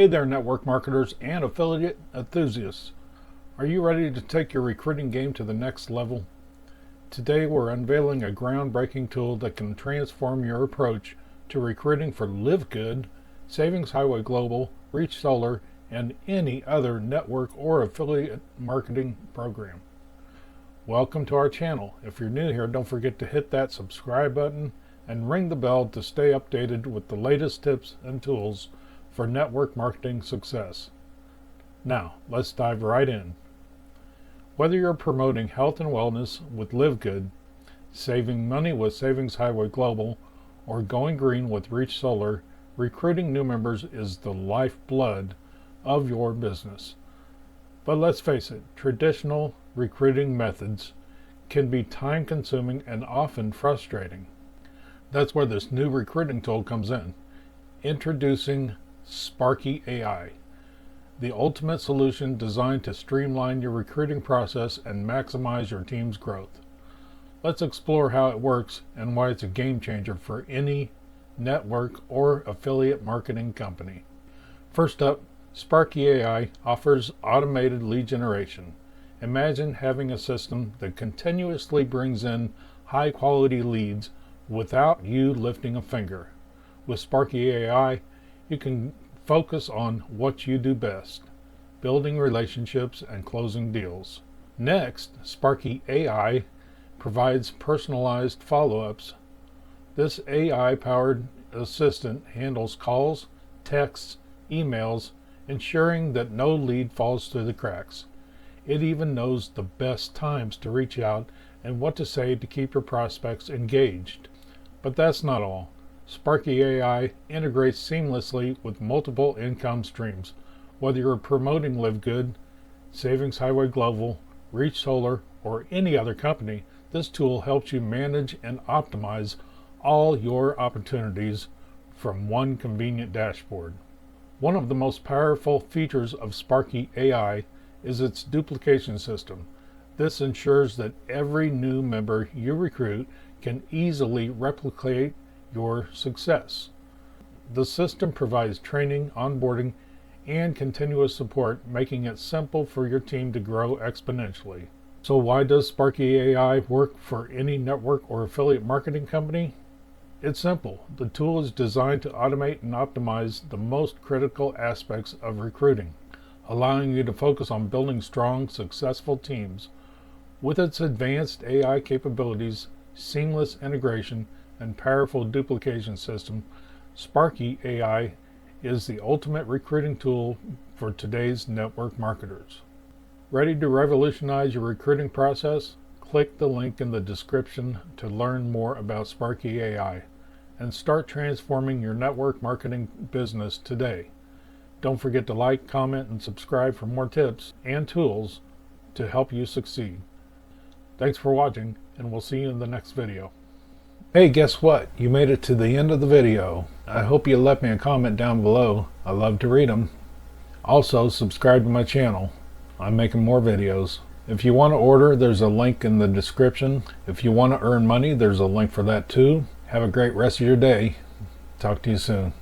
Hey there, network marketers and affiliate enthusiasts. Are you ready to take your recruiting game to the next level? Today we're unveiling a groundbreaking tool that can transform your approach to recruiting for Live Good, Savings Highway Global, Reach Solar, and any other network or affiliate marketing program. Welcome to our channel. If you're new here, don't forget to hit that subscribe button and ring the bell to stay updated with the latest tips and tools for network marketing success. Now, let's dive right in. Whether you're promoting health and wellness with Live Good, saving money with Savings Highway Global, or going green with Reach Solar, recruiting new members is the lifeblood of your business. But let's face it, traditional recruiting methods can be time-consuming and often frustrating. That's where this new recruiting tool comes in. Introducing Sparky AI, the ultimate solution designed to streamline your recruiting process and maximize your team's growth. Let's explore how it works and why it's a game changer for any network or affiliate marketing company. First up, Sparky AI offers automated lead generation. Imagine having a system that continuously brings in high-quality leads without you lifting a finger. With Sparky AI, you can focus on what you do best, building relationships and closing deals. Next, Sparky AI provides personalized follow-ups. This AI-powered assistant handles calls, texts, emails, ensuring that no lead falls through the cracks. It even knows the best times to reach out and what to say to keep your prospects engaged. But that's not all. Sparky AI integrates seamlessly with multiple income streams. Whether you're promoting Live Good, Savings Highway Global, Reach Solar, or any other company, this tool helps you manage and optimize all your opportunities from one convenient dashboard. One of the most powerful features of Sparky AI is its duplication system. This ensures that every new member you recruit can easily replicate your success. The system provides training, onboarding, and continuous support, making it simple for your team to grow exponentially. So why does Sparky AI work for any network or affiliate marketing company? It's simple. The tool is designed to automate and optimize the most critical aspects of recruiting, allowing you to focus on building strong, successful teams. With its advanced AI capabilities, seamless integration, and powerful duplication system, Sparky AI is the ultimate recruiting tool for today's network marketers. Ready to revolutionize your recruiting process? Click the link in the description to learn more about Sparky AI and start transforming your network marketing business today. Don't forget to like, comment, and subscribe for more tips and tools to help you succeed. Thanks for watching, and we'll see you in the next video. Hey, guess what? You made it to the end of the video. I hope you left me a comment down below. I love to read them. Also, subscribe to my channel. I'm making more videos. If you want to order, there's a link in the description. If you want to earn money, there's a link for that too. Have a great rest of your day. Talk to you soon.